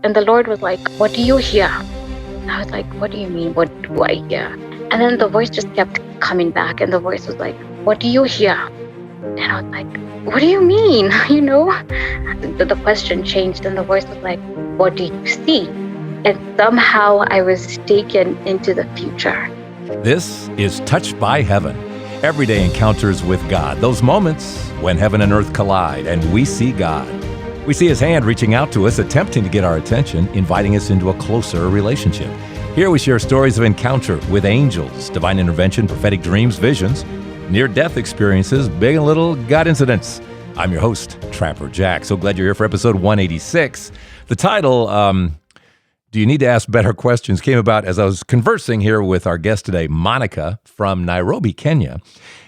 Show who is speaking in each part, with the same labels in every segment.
Speaker 1: And the Lord was like, what do you hear? I was like, what do you mean? What do I hear? And then the voice just kept coming back. And the voice was like, what do you hear? And I was like, what do you mean? The question changed and the voice was like, what do you see? And somehow I was taken into the future.
Speaker 2: This is Touched by Heaven. Everyday encounters with God. Those moments when heaven and earth collide and we see God. We see His hand reaching out to us, attempting to get our attention, inviting us into a closer relationship. Here we share stories of encounter with angels, divine intervention, prophetic dreams, visions, near-death experiences, big and little God incidents. I'm your host, Trapper Jack. So glad you're here for episode 186. The title, Do You Need to Ask Better Questions, came about as I was conversing here with our guest today, Monica from Nairobi, Kenya.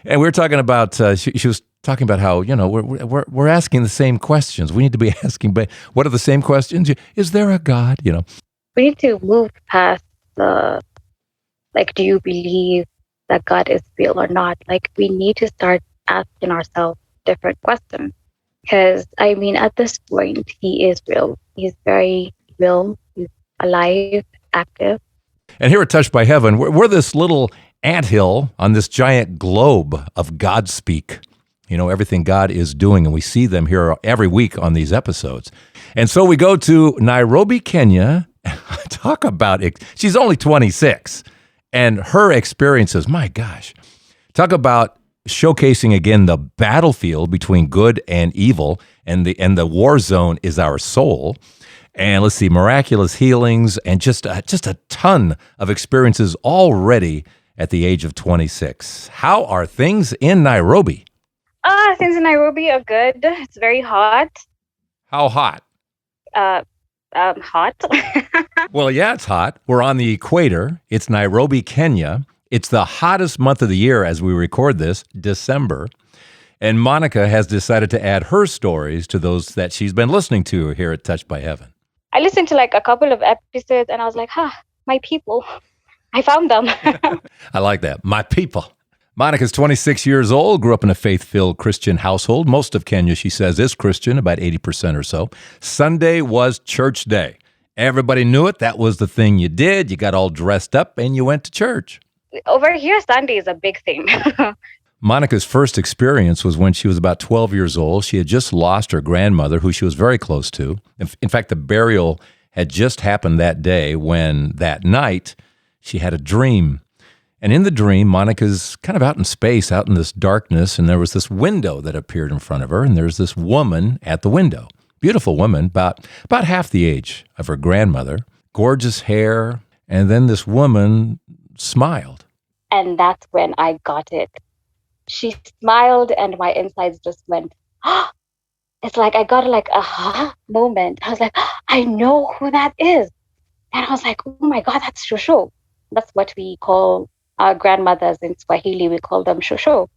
Speaker 2: And we were talking about, she was talking about how, we're asking the same questions. We need to be asking, but what are the same questions? Is there a God?
Speaker 1: We need to move past the, do you believe that God is real or not? We need to start asking ourselves different questions. Because, at this point, He is real. He's very real. He's alive, active.
Speaker 2: And here at Touched by Heaven, we're this little anthill on this giant globe of God speak. Everything God is doing, and we see them here every week on these episodes. And so we go to Nairobi, Kenya. Talk about it. She's only 26, and her experiences, my gosh. Talk about showcasing again the battlefield between good and evil, and the war zone is our soul. And let's see, miraculous healings and just a ton of experiences already at the age of 26. How are things in Nairobi?
Speaker 1: Things in Nairobi are good. It's very hot.
Speaker 2: How hot?
Speaker 1: Hot.
Speaker 2: Well, yeah, it's hot. We're on the equator. It's Nairobi, Kenya. It's the hottest month of the year as we record this, December. And Monica has decided to add her stories to those that she's been listening to here at Touched by Heaven.
Speaker 1: I listened to a couple of episodes and I was like, my people. I found them.
Speaker 2: I like that. My people. Monica's 26 years old, grew up in a faith-filled Christian household. Most of Kenya, she says, is Christian, about 80% or so. Sunday was church day. Everybody knew it. That was the thing you did. You got all dressed up and you went to church.
Speaker 1: Over here, Sunday is a big thing.
Speaker 2: Monica's first experience was when she was about 12 years old. She had just lost her grandmother, who she was very close to. In fact, the burial had just happened that day when that night she had a dream. And in the dream, Monica's kind of out in space, out in this darkness, and there was this window that appeared in front of her, and there's this woman at the window. Beautiful woman, about half the age of her grandmother, gorgeous hair, and then this woman smiled.
Speaker 1: And that's when I got it. She smiled and my insides just went, it's like I got a aha moment. I was like, I know who that is. And I was like, oh my God, that's Shosho. That's what we call our grandmothers in Swahili. We call them Shosho.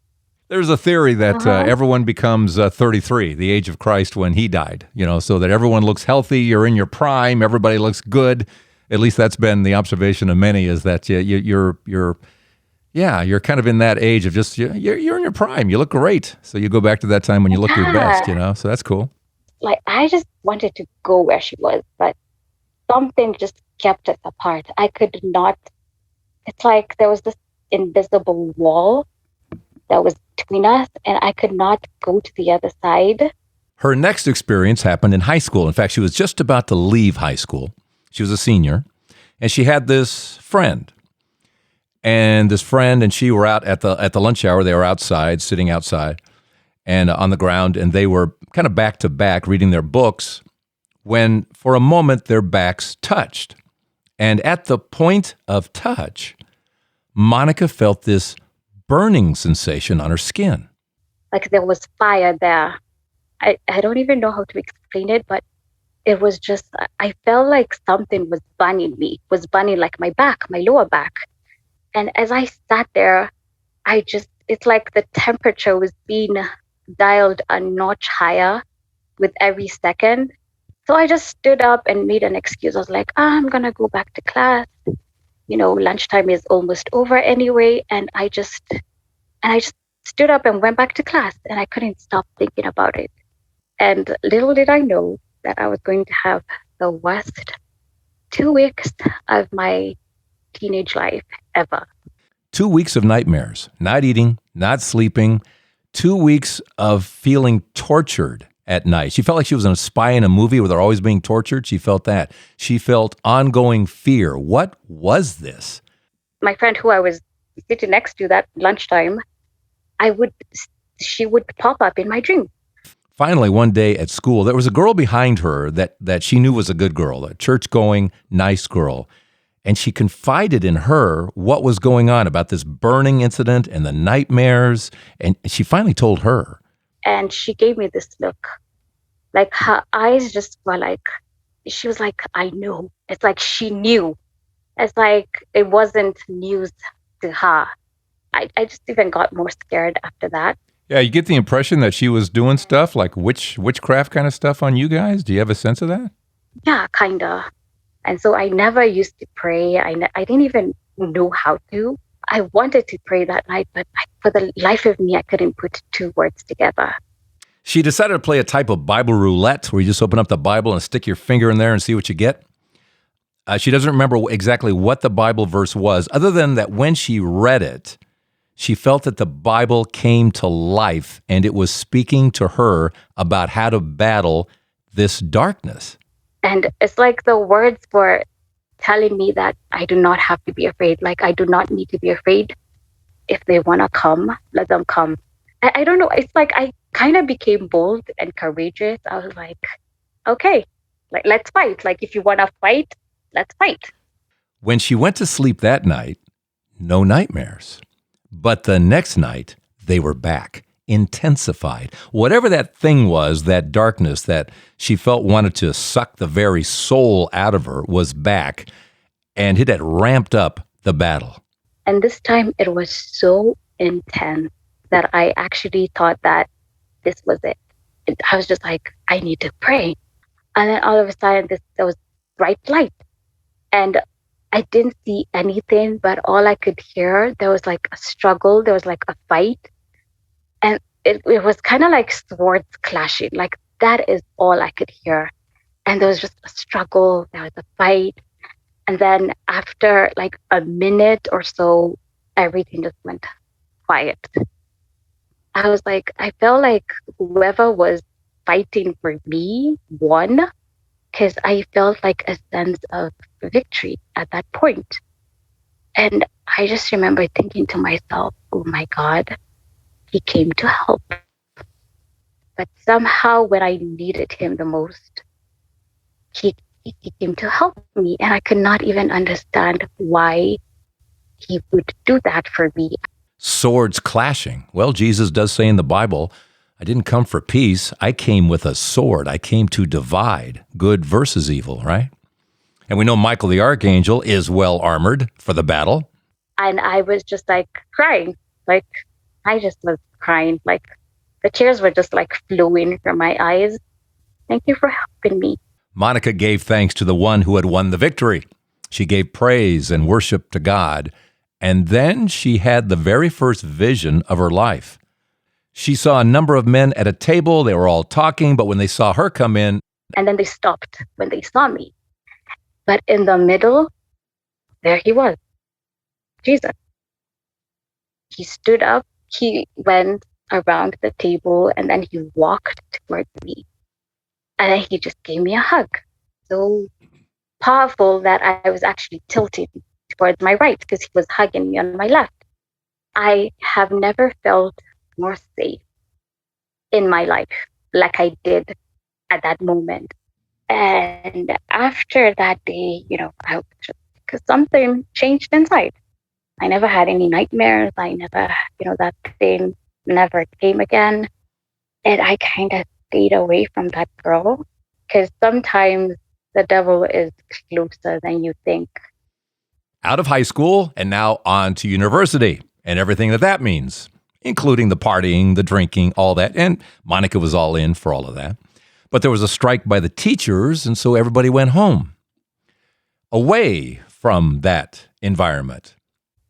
Speaker 2: There's a theory that everyone becomes 33, the age of Christ when He died, so that everyone looks healthy, you're in your prime, everybody looks good. At least that's been the observation of many, is that you're kind of in that age of just, you're in your prime. You look great. So you go back to that time when you look your best, so that's cool.
Speaker 1: I just wanted to go where she was, but something just kept us apart. I could not, it's like there was this invisible wall that was between us, and I could not go to the other side.
Speaker 2: Her next experience happened in high school. In fact, she was just about to leave high school. She was a senior, and she had this friend. And this friend and she were out at the lunch hour. They were outside, sitting outside and on the ground, and they were kind of back to back reading their books when for a moment their backs touched. And at the point of touch, Monica felt this burning sensation on her skin.
Speaker 1: Like there was fire there. I don't even know how to explain it, but it was just, I felt like something was burning me, was burning like my back, my lower back. And as I sat there, it's like the temperature was being dialed a notch higher with every second. So I just stood up and made an excuse. I was like, I'm going to go back to class. Lunchtime is almost over anyway. And I just stood up and went back to class, and I couldn't stop thinking about it. And little did I know that I was going to have the worst 2 weeks of my teenage life ever.
Speaker 2: 2 weeks of nightmares, not eating, not sleeping, 2 weeks of feeling tortured at night. She felt like she was a spy in a movie where they're always being tortured. She felt that. She felt ongoing fear. What was this?
Speaker 1: My friend who I was sitting next to that lunchtime, she would pop up in my dream.
Speaker 2: Finally, one day at school, there was a girl behind her that she knew was a good girl, a church-going, nice girl. And she confided in her what was going on about this burning incident and the nightmares. And she finally told her.
Speaker 1: And she gave me this look. Like her eyes just were like, she was like, I knew. It's like she knew. It's like it wasn't news to her. I just even got more scared after that.
Speaker 2: Yeah, you get the impression that she was doing stuff like witchcraft kind of stuff on you guys. Do you have a sense of that?
Speaker 1: Yeah, kind of. And so I never used to pray. I didn't even know how to. I wanted to pray that night, but for the life of me, I couldn't put two words together.
Speaker 2: She decided to play a type of Bible roulette where you just open up the Bible and stick your finger in there and see what you get. She doesn't remember exactly what the Bible verse was, other than that when she read it, she felt that the Bible came to life and it was speaking to her about how to battle this darkness.
Speaker 1: And it's like the words were telling me that I do not have to be afraid. Like, I do not need to be afraid. If they want to come, let them come. I don't know. It's like I kind of became bold and courageous. I was like, okay, like, let's fight. Like, if you want to fight, let's fight.
Speaker 2: When she went to sleep that night, no nightmares. But the next night, they were back, intensified. Whatever that thing was, that darkness that she felt wanted to suck the very soul out of her was back, and it had ramped up the battle.
Speaker 1: And this time it was so intense that I actually thought that this was it. I was just like, I need to pray. And then all of a sudden, there was bright light. And I didn't see anything, but all I could hear, there was like a struggle, there was like a fight. And it was kind of like swords clashing. Like, that is all I could hear. And there was just a struggle, there was a fight. And then after like a minute or so, everything just went quiet. I was like, I felt like whoever was fighting for me won, because I felt like a sense of victory at that point. And I just remember thinking to myself, oh my God, he came to help. But somehow when I needed him the most, he came to help me. And I could not even understand why he would do that for me.
Speaker 2: Swords clashing. Well, Jesus does say in the Bible, I didn't come for peace. I came with a sword. I came to divide good versus evil, right? And we know Michael the Archangel is well armored for the battle.
Speaker 1: And I was just like crying. Like, I just was crying. Like, the tears were just like flowing from my eyes. Thank you for helping me.
Speaker 2: Monica gave thanks to the one who had won the victory. She gave praise and worship to God. And then she had the very first vision of her life. She saw a number of men at a table. They were all talking, but when they saw her come in...
Speaker 1: And then they stopped when they saw me. But in the middle, there he was, Jesus. He stood up, he went around the table, and then he walked towards me. And then he just gave me a hug. So powerful that I was actually tilting towards my right because he was hugging me on my left. I have never felt more safe in my life like I did at that moment. And after that day, because something changed inside. I never had any nightmares. I never, that thing never came again. And I kind of stayed away from that girl because sometimes the devil is closer than you think.
Speaker 2: Out of high school and now on to university and everything that means, including the partying, the drinking, all that. And Monica was all in for all of that. But there was a strike by the teachers, and so everybody went home, away from that environment.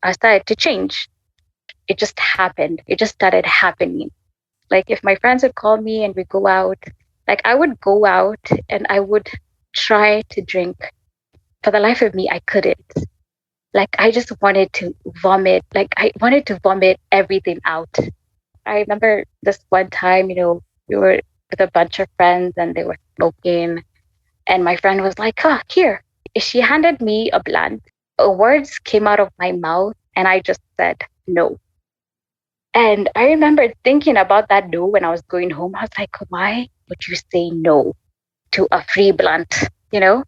Speaker 1: I started to change. It just happened. It just started happening. Like, if my friends would call me and we go out, like, I would go out and I would try to drink. For the life of me, I couldn't. Like, I just wanted to vomit. Like, I wanted to vomit everything out. I remember this one time, we were with a bunch of friends and they were smoking. And my friend was like, here. She handed me a blunt. Words came out of my mouth and I just said no. And I remember thinking about that no when I was going home. I was like, why would you say no to a free blunt? And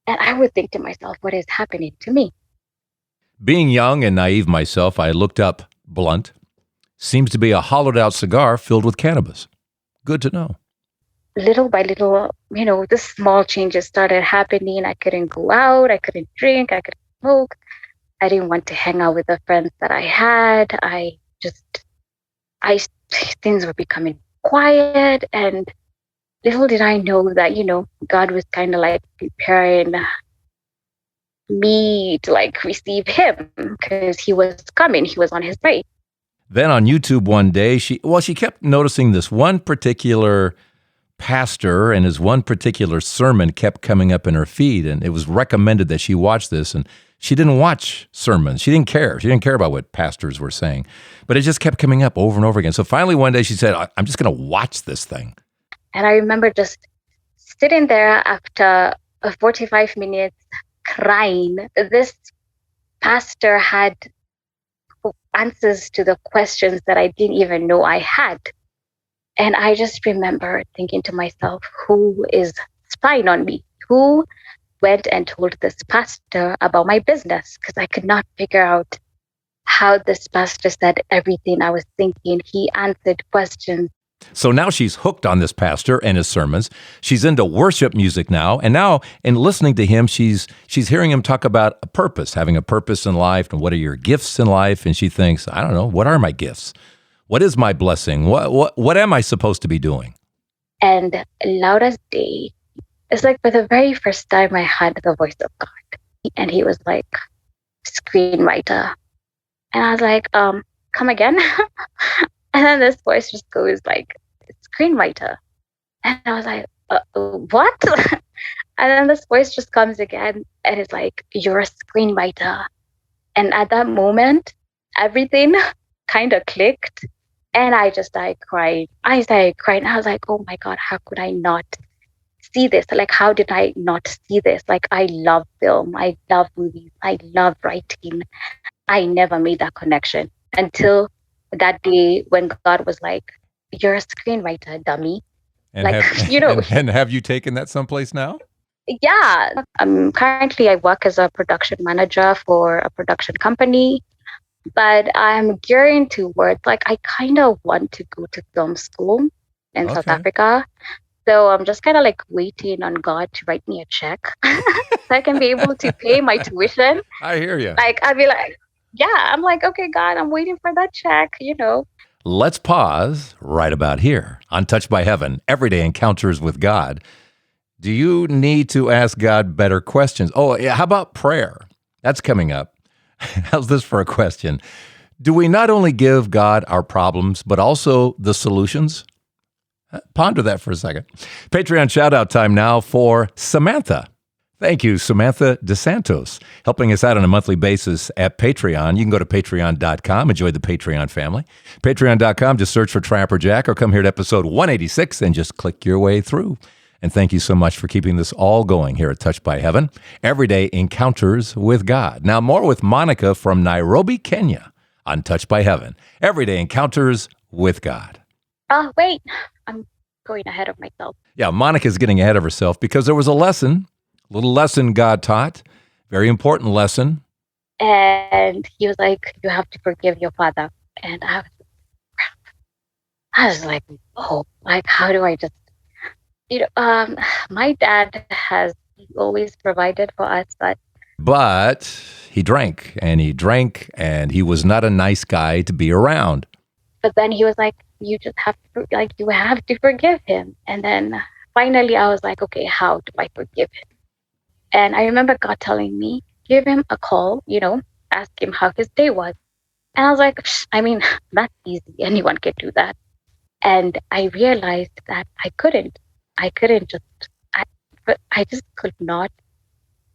Speaker 1: I would think to myself, what is happening to me?
Speaker 2: Being young and naive myself, I looked up blunt. Seems to be a hollowed out cigar filled with cannabis. Good to know.
Speaker 1: Little by little, the small changes started happening. I couldn't go out. I couldn't drink. I couldn't smoke. I didn't want to hang out with the friends that I had. Things were becoming quiet. And little did I know that, God was kind of like preparing me to like receive him because he was coming. He was on his way.
Speaker 2: Then on YouTube one day, she kept noticing this one particular pastor and his one particular sermon kept coming up in her feed, and it was recommended that she watch this, and she didn't watch sermons. She didn't care. She didn't care about what pastors were saying, but it just kept coming up over and over again. So finally one day she said, I'm just going to watch this thing.
Speaker 1: And I remember just sitting there after 45 minutes crying. This pastor had answers to the questions that I didn't even know I had. And I just remember thinking to myself, who is spying on me? Who went and told this pastor about my business? Because I could not figure out how this pastor said everything I was thinking. He answered questions.
Speaker 2: So now she's hooked on this pastor and his sermons. She's into worship music now. And now in listening to him, she's hearing him talk about a purpose, having a purpose in life, and what are your gifts in life? And she thinks, I don't know, what are my gifts? What is my blessing? What am I supposed to be doing?
Speaker 1: And loud as day, it's like for the very first time I heard the voice of God. And he was like, screenwriter. And I was like, come again? And then this voice just goes like, screenwriter. And I was like, what? And then this voice just comes again and it's like, you're a screenwriter. And at that moment, everything kind of clicked. And I just started crying. I started crying. I was like, oh my God, how could I not see this? Like, how did I not see this? Like, I love film. I love movies. I love writing. I never made that connection until that day when God was like, you're a screenwriter, dummy.
Speaker 2: And and have you taken that someplace now?
Speaker 1: Yeah. Currently I work as a production manager for a production company, but I'm gearing towards, like, I kind of want to go to film school in South Africa. So I'm just kind of like waiting on God to write me a check so I can be able to pay my tuition.
Speaker 2: I hear you.
Speaker 1: Like, I'd be like, yeah, I'm like, okay, God, I'm waiting for that check,
Speaker 2: Let's pause right about here on Touched by Heaven, Everyday Encounters with God. Do you need to ask God better questions? Oh, yeah, how about prayer? That's coming up. How's this for a question? Do we not only give God our problems, but also the solutions? Ponder that for a second. Patreon shout-out time now for Samantha. Thank you, Samantha DeSantos, helping us out on a monthly basis at Patreon. You can go to patreon.com, enjoy the Patreon family. Patreon.com, just search for Trapper Jack or come here to episode 186 and just click your way through. And thank you so much for keeping this all going here at Touched by Heaven, Everyday Encounters with God. Now more with Monica from Nairobi, Kenya on Touched by Heaven, Everyday Encounters with God.
Speaker 1: Oh, wait, I'm going ahead of myself.
Speaker 2: Yeah, Monica's getting ahead of herself because there was a little lesson God taught, very important lesson.
Speaker 1: And he was like, you have to forgive your father. And I was like, oh, like, how do I just, my dad has always provided for us,
Speaker 2: but he drank and he was not a nice guy to be around.
Speaker 1: But then he was like, you just have to, like, you have to forgive him. And then finally I was like, okay, how do I forgive him? And I remember God telling me, give him a call, ask him how his day was. And I was like, that's easy. Anyone can do that. And I realized that I couldn't just, but I just could not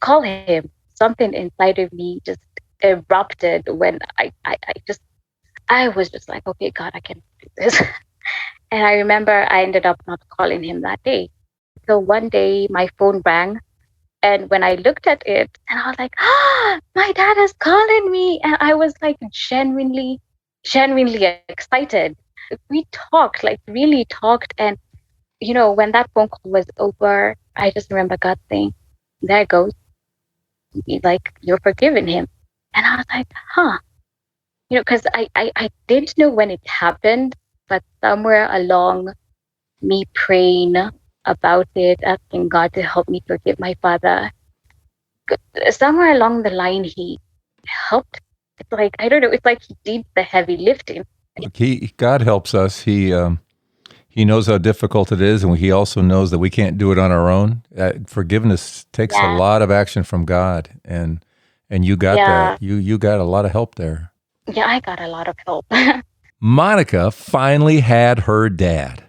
Speaker 1: call him. Something inside of me just erupted when I was just like, okay, God, I can't do this. And I remember I ended up not calling him that day. So one day my phone rang, and when I looked at it, and I was like, ah, my dad is calling me. And I was like genuinely excited. We talked, like really talked. And, when that phone call was over, I just remember God saying, there goes, like, you're forgiving him. And I was like, huh. Because I didn't know when it happened, but somewhere along me praying about it, asking God to help me forgive my father, somewhere along the line, he helped. It's like, I don't know, it's like he did the heavy lifting.
Speaker 2: Look, God helps us. He knows how difficult it is, and he also knows that we can't do it on our own. Forgiveness takes a
Speaker 1: Yeah.
Speaker 2: lot of action from God, and you got that.
Speaker 1: Yeah.
Speaker 2: You got a lot of help there.
Speaker 1: Yeah, I got a lot of help.
Speaker 2: Monica finally had her dad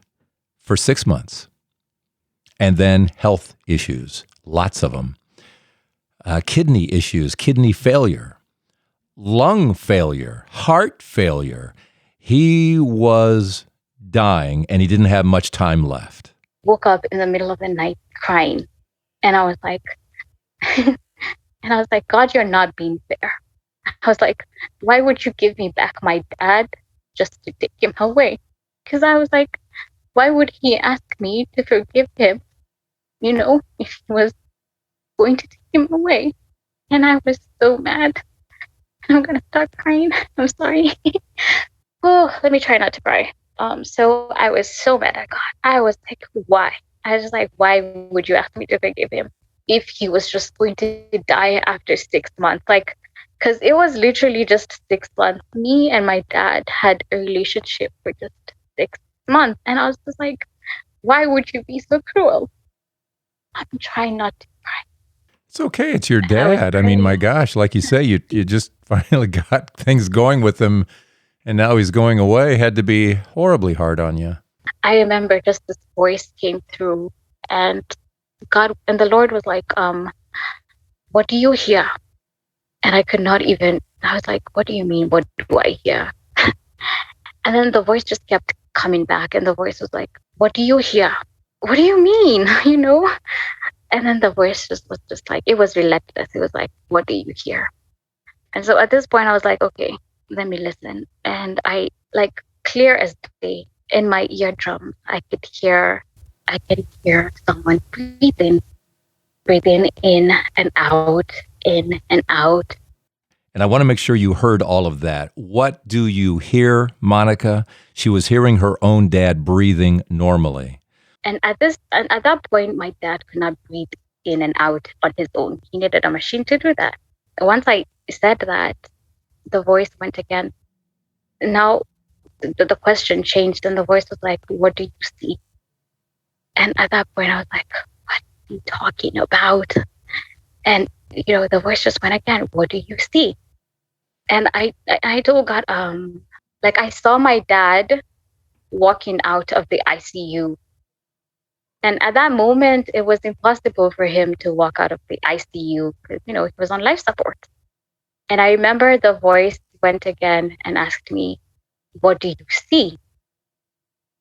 Speaker 2: for 6 months, and then health issues, lots of them. Kidney issues, kidney failure, lung failure, heart failure. He was dying, and he didn't have much time left.
Speaker 1: Woke up in the middle of the night crying. And I was like, God, you're not being fair. I was like, why would you give me back my dad just to take him away? Because I was like, why would he ask me to forgive him, if he was going to take him away? And I was so mad. I'm going to start crying. I'm sorry. Oh, let me try not to cry. So I was so mad at God. I was like, why? I was just like, why would you ask me to forgive him if he was just going to die after 6 months? Like, because it was literally just 6 months. Me and my dad had a relationship for just 6 months. And I was just like, why would you be so cruel? I'm trying not to cry.
Speaker 2: It's okay. It's your
Speaker 1: I was
Speaker 2: dad. I mean, my
Speaker 1: praying.
Speaker 2: gosh, like you say, you just finally got things going with him, and now he's going away. Had to be horribly hard on you.
Speaker 1: I remember just this voice came through, and the Lord was like, what do you hear? And I could not even, I was like, what do you mean? What do I hear? And then the voice just kept coming back, and the voice was like, what do you hear? What do you mean? And then the voice just was just like, it was relentless. It was like, what do you hear? And so at this point, I was like, okay, let me listen. And I, like, clear as day, in my eardrum, I could hear someone breathing in and out.
Speaker 2: And I want to make sure you heard all of that. What do you hear, Monica? She was hearing her own dad breathing normally.
Speaker 1: And at that point, my dad could not breathe in and out on his own. He needed a machine to do that. Once I said that, the voice went again. Now the question changed, and the voice was like, what do you see? And at that point, I was like, what are you talking about? And, the voice just went again, what do you see? And I told God, like, I saw my dad walking out of the ICU. And at that moment, it was impossible for him to walk out of the ICU because, he was on life support. And I remember the voice went again and asked me, what do you see?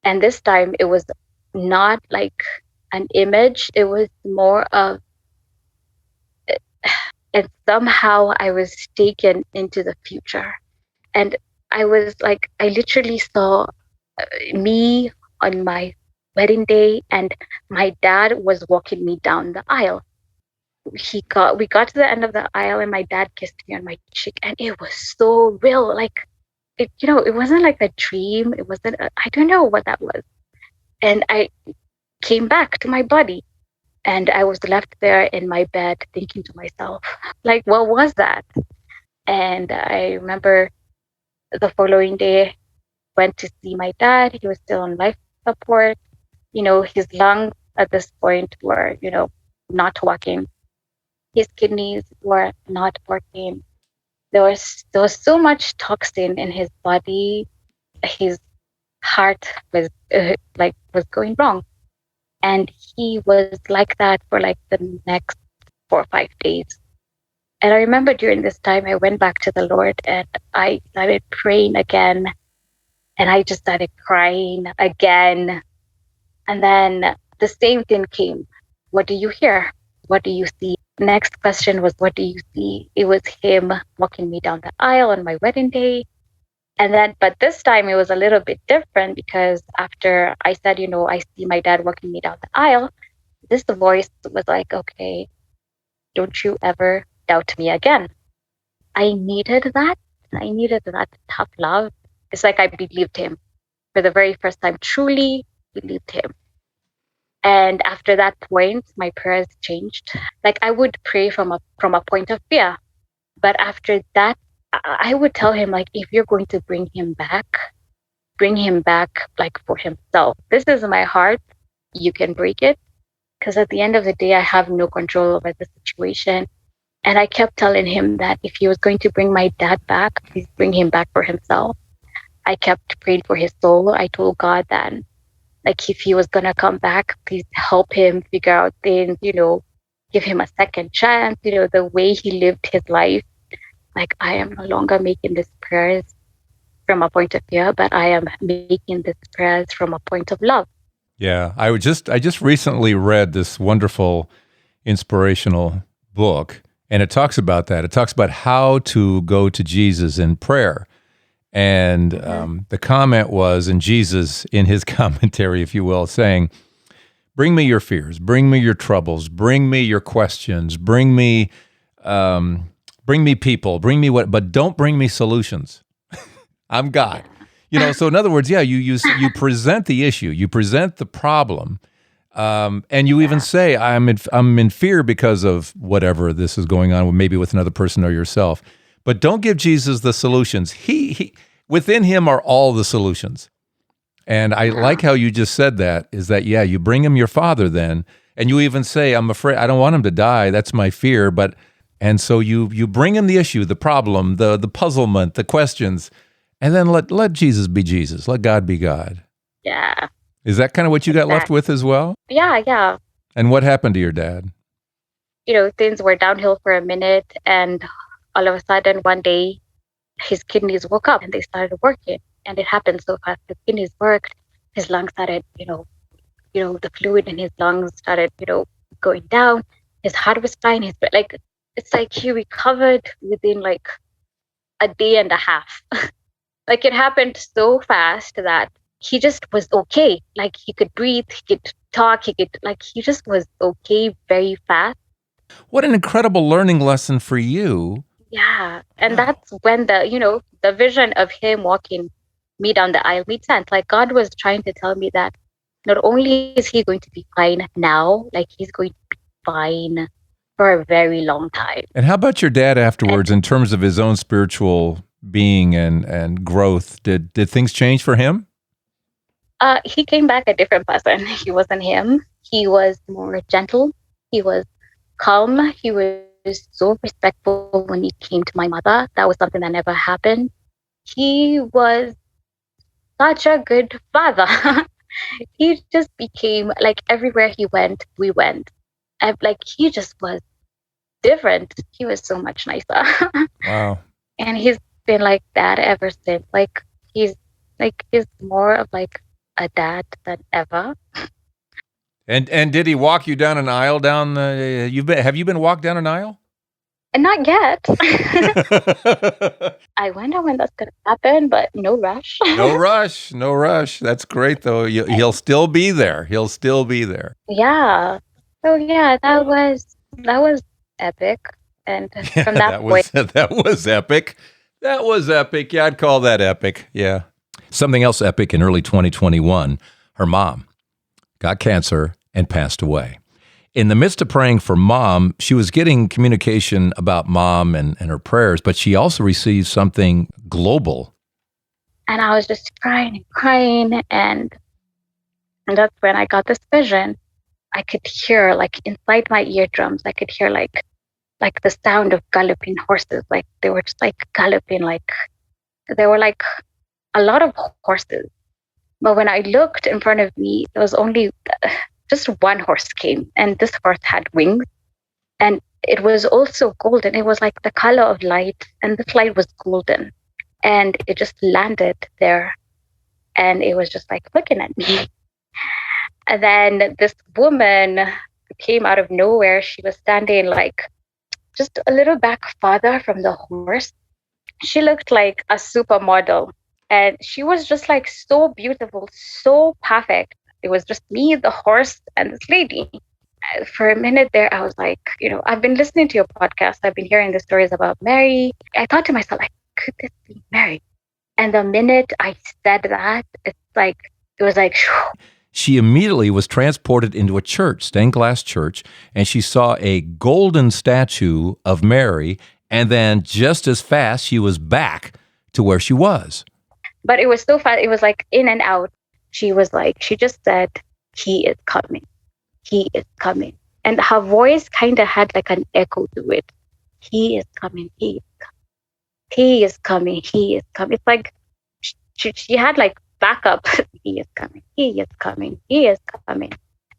Speaker 1: And this time it was not like an image. It was more of, and somehow I was taken into the future. And I was like, I literally saw me on my wedding day, and my dad was walking me down the aisle. We got to the end of the aisle, and my dad kissed me on my cheek, and it was so real. Like, it wasn't like a dream. It wasn't, I don't know what that was. And I came back to my body, and I was left there in my bed thinking to myself, like, what was that? And I remember the following day, went to see my dad. He was still on life support. His lungs at this point were, not working. His kidneys were not working. There was so much toxin in his body. His heart was was going wrong. And he was like that for like the next 4 or 5 days. And I remember during this time, I went back to the Lord and I started praying again. And I just started crying again. And then the same thing came. What do you hear? What do you see? Next question was, what do you see? It was him walking me down the aisle on my wedding day. And then, but this time it was a little bit different because after I said, I see my dad walking me down the aisle, this voice was like, okay, don't you ever doubt me again. I needed that. I needed that tough love. It's like I believed him for the very first time, truly believed him. And after that point, my prayers changed. Like I would pray from a point of fear. But after that, I would tell him, like, if you're going to bring him back like for himself. This is my heart. You can break it. Because at the end of the day, I have no control over the situation. And I kept telling him that if he was going to bring my dad back, please bring him back for himself. I kept praying for his soul. I told God that, like, if he was going to come back, please help him figure out things, give him a second chance, the way he lived his life. Like, I am no longer making these prayers from a point of fear, but I am making these prayers from a point of love.
Speaker 2: Yeah, I just recently read this wonderful inspirational book, and it talks about that. It talks about how to go to Jesus in prayer. And the comment was, and Jesus in his commentary, if you will, saying, bring me your fears, bring me your troubles, bring me your questions, bring me people, bring me but don't bring me solutions. I'm God. So in other words, you present the issue, you present the problem, and you even say, I'm in fear because of whatever this is going on, maybe with another person or yourself. But don't give Jesus the solutions. He within him are all the solutions. And I like how you just said that, is that, you bring him your father then, and you even say, I'm afraid, I don't want him to die. That's my fear. And so you bring him the issue, the problem, the puzzlement, the questions, and then let Jesus be Jesus. Let God be God.
Speaker 1: Yeah.
Speaker 2: Is that kind of what you got left with as well?
Speaker 1: Yeah.
Speaker 2: And what happened to your dad?
Speaker 1: Things were downhill for a minute, and all of a sudden one day his kidneys woke up and they started working, and it happened so fast. His kidneys worked, his lungs started, the fluid in his lungs started, going down. His heart was fine. It's like he recovered within like a day and a half. Like it happened so fast that he just was okay. Like he could breathe, he could talk, he just was okay very fast.
Speaker 2: What an incredible learning lesson for you.
Speaker 1: Yeah. And that's when the vision of him walking me down the aisle made sense. Like God was trying to tell me that not only is he going to be fine now, like he's going to be fine for a very long time.
Speaker 2: And how about your dad afterwards in terms of his own spiritual being and growth? Did things change for him?
Speaker 1: He came back a different person. He wasn't him. He was more gentle. He was calm. He was so respectful when he came to my mother. That was something that never happened. He was such a good father. He just became like everywhere he went, we went. And like he just was different. He was so much nicer.
Speaker 2: Wow.
Speaker 1: And he's been like that ever since. He's more of like a dad than ever.
Speaker 2: And did he walk you down an aisle have you been walked down an aisle?
Speaker 1: Not yet. I wonder when that's going to happen, but no rush.
Speaker 2: No rush. That's great, though. He'll still be there.
Speaker 1: Yeah. So yeah, that was epic. And from that point,
Speaker 2: that was epic. That was epic. Yeah, I'd call that epic. Yeah. Something else epic in early 2021. Her mom got cancer and passed away. In the midst of praying for mom, she was getting communication about mom and her prayers, but she also received something global.
Speaker 1: And I was just crying, and that's when I got this vision. I could hear, like, inside my eardrums, I could hear like the sound of galloping horses. Like they were just like galloping, like there were like a lot of horses. But when I looked in front of me, there was only just one horse came, and this horse had wings, and it was also golden. It was like the color of light, and this light was golden, and it just landed there, and it was just like looking at me. And then this woman came out of nowhere. She was standing like just a little back farther from the horse. She looked like a supermodel, and she was just like so beautiful, so perfect. It was just me, the horse, and this lady. For a minute there, I was like, I've been listening to your podcast. I've been hearing the stories about Mary. I thought to myself, like, could this be Mary? And the minute I said that, it was like, phew.
Speaker 2: She immediately was transported into a church, stained glass church, and she saw a golden statue of Mary. And then just as fast, she was back to where she was.
Speaker 1: But it was so fast. It was like in and out. She just said, he is coming. He is coming. And her voice kind of had like an echo to it. He is coming. He is coming. He is coming. He is coming. It's like she had like backup. He is coming. He is coming. He is coming.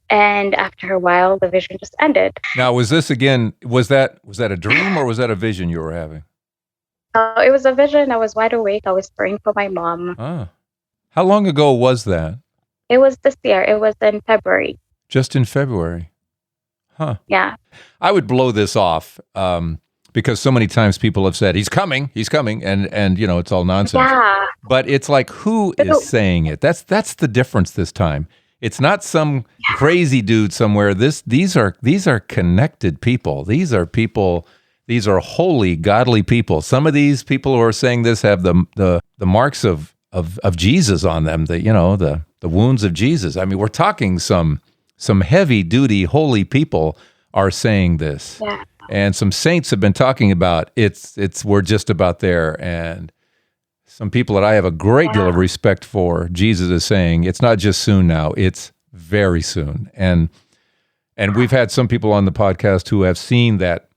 Speaker 1: And after a while, the vision just ended.
Speaker 2: Now, was this again, was that a dream or was that a vision you were having?
Speaker 1: It was a vision. I was wide awake. I was praying for my mom.
Speaker 2: Ah. How long ago was that?
Speaker 1: It was this year. It was in February.
Speaker 2: Just in February. Huh.
Speaker 1: Yeah.
Speaker 2: I would blow this off because so many times people have said, he's coming, and it's all nonsense.
Speaker 1: Yeah.
Speaker 2: But it's like, who is saying it? That's the difference this time. It's not some crazy dude somewhere. These are connected people. These are people. These are holy, godly people. Some of these people who are saying this have the marks of Jesus on them. The wounds of Jesus. I mean, we're talking some heavy duty, holy people are saying this, and some saints have been talking about we're just about there, and some people that I have a great deal of respect for, Jesus is saying, it's not just soon now, it's very soon. And we've had some people on the podcast who have seen that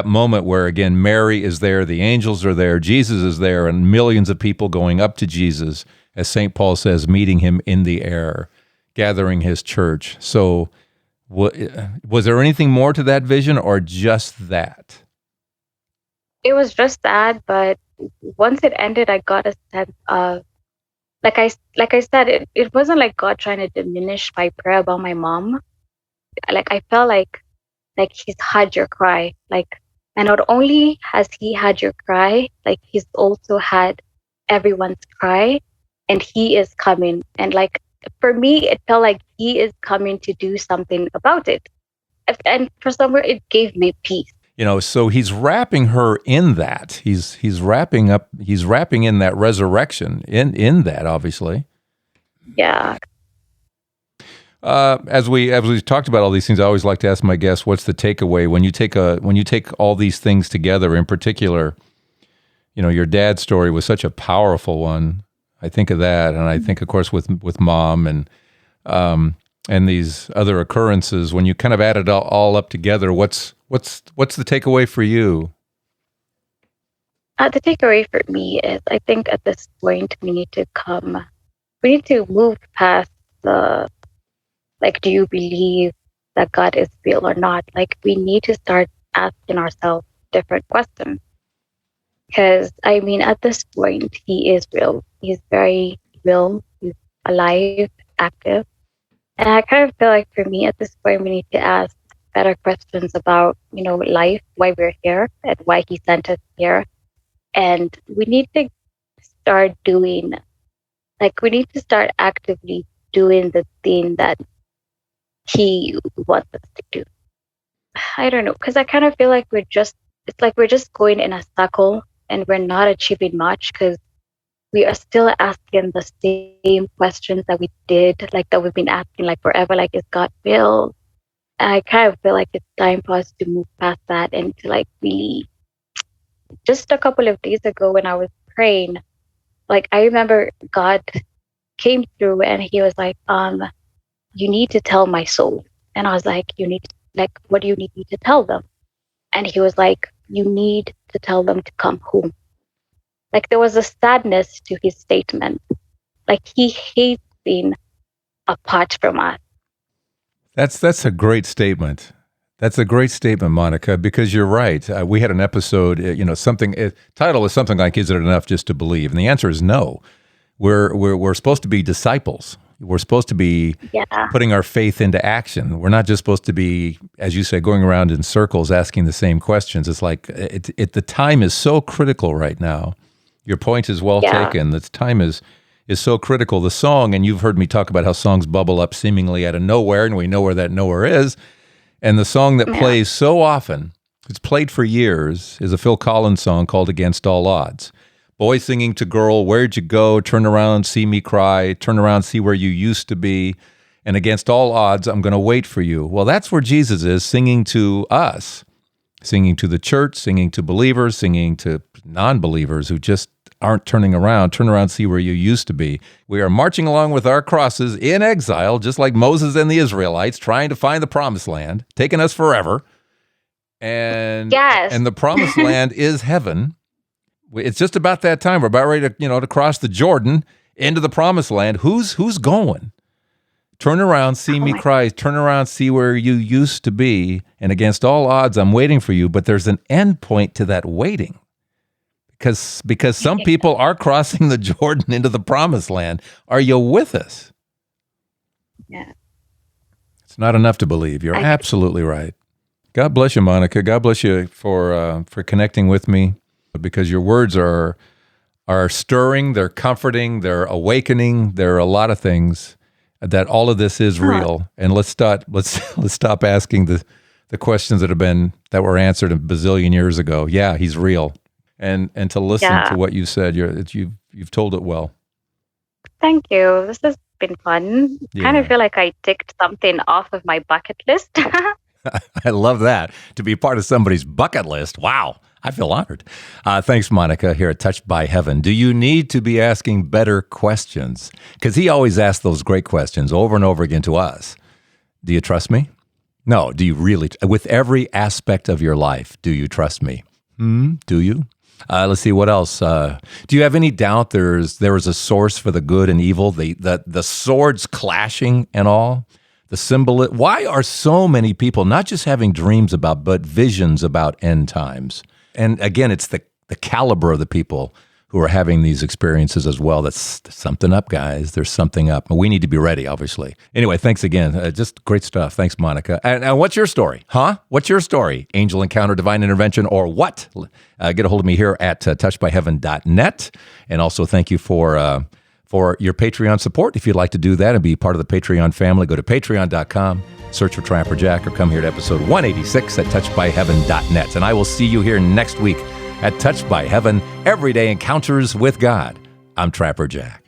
Speaker 2: moment where, again, Mary is there, the angels are there, Jesus is there, and millions of people going up to Jesus, as St. Paul says, meeting him in the air, gathering his church. So was there anything more to that vision or just that?
Speaker 1: It was just that, but once it ended, I got a sense of, like I said, it wasn't like God trying to diminish my prayer about my mom. Like I felt like he's heard your cry. And not only has he had your cry, like he's also had everyone's cry, and he is coming. And like for me, it felt like he is coming to do something about it. And for somewhere, it gave me peace.
Speaker 2: So he's wrapping her in that. He's wrapping in that resurrection in that, obviously.
Speaker 1: Yeah.
Speaker 2: As we talked about all these things, I always like to ask my guests, what's the takeaway when you take all these things together? In particular, your dad's story was such a powerful one. I think of that, and I think, of course, with mom and these other occurrences. When you kind of add it all up together, what's the takeaway for you?
Speaker 1: The takeaway for me is, I think at this point we need to move past the, like, do you believe that God is real or not? Like, we need to start asking ourselves different questions. Because, I mean, at this point, he is real. He's very real. He's alive, active. And I kind of feel like for me at this point, we need to ask better questions about, life, why we're here, and why he sent us here. And we need to start actively doing the thing that he wants us to do. I don't know, because I kind of feel like we're just going in a circle and we're not achieving much because we are still asking the same questions that we did, like that we've been asking like forever, like, is God real? And I kind of feel like it's time for us to move past that and to like really, just a couple of days ago when I was praying, like I remember God came through and he was like, you need to tell my soul. And I was like, what do you need me to tell them? And he was like, you need to tell them to come home. Like there was a sadness to his statement. Like he hates being apart from us.
Speaker 2: That's a great statement. That's a great statement, Monica, because you're right. We had an episode, title is something like, "Is it enough just to believe?" And the answer is no. We're supposed to be disciples. We're supposed to be
Speaker 1: Yeah.
Speaker 2: putting our faith into action. We're not just supposed to be, as you say, going around in circles asking the same questions. It's like the time is so critical right now. Your point is well
Speaker 1: Yeah.
Speaker 2: taken. The time is so critical. The song, and you've heard me talk about how songs bubble up seemingly out of nowhere, and we know where that nowhere is. And the song that
Speaker 1: Yeah.
Speaker 2: plays so often, it's played for years, is a Phil Collins song called "Against All Odds." Boy singing to girl, "Where'd you go? Turn around, see me cry. Turn around, see where you used to be. And against all odds, I'm going to wait for you." Well, that's where Jesus is singing to us, singing to the church, singing to believers, singing to non-believers who just aren't turning around. Turn around, see where you used to be. We are marching along with our crosses in exile, just like Moses and the Israelites, trying to find the promised land, taking us forever. And
Speaker 1: Yes.
Speaker 2: the promised land is heaven. It's just about that time. We're about ready to, to cross the Jordan into the promised land. Who's going? Turn around, see me cry. Turn around, see where you used to be. And against all odds, I'm waiting for you. But there's an end point to that waiting. Because some people are crossing the Jordan into the promised land. Are you with us?
Speaker 1: Yeah.
Speaker 2: It's not enough to believe. You're absolutely right. God bless you, Monica. God bless you for connecting with me, because your words are stirring, they're comforting, they're awakening. There are a lot of things that all of this is real. And let's stop asking the questions that were answered a bazillion years ago. Yeah, he's real. And to listen to what you said, you've told it well.
Speaker 1: Thank you. This has been fun.
Speaker 2: Yeah.
Speaker 1: Kind of feel like I ticked something off of my bucket list.
Speaker 2: I love that. To be part of somebody's bucket list. Wow. I feel honored. Thanks, Monica, here at Touched by Heaven. Do you need to be asking better questions? Because he always asks those great questions over and over again to us. Do you trust me? No. Do you really? With every aspect of your life, do you trust me? Do you? Let's see, what else? Do you have any doubt there is a source for the good and evil, the swords clashing and all? The symbol. Why are so many people not just having dreams about, but visions about end times? And again, it's the caliber of the people who are having these experiences as well. That's something up, guys. There's something up. We need to be ready, obviously. Anyway, thanks again. Just great stuff. Thanks, Monica. And what's your story? What's your story? Angel encounter, divine intervention, or what? Get a hold of me here at touchedbyheaven.net. And also thank you for your Patreon support. If you'd like to do that and be part of the Patreon family, go to patreon.com. Search for Trapper Jack, or come here to episode 186 at touchedbyheaven.net. And I will see you here next week at Touched by Heaven, Everyday Encounters with God. I'm Trapper Jack.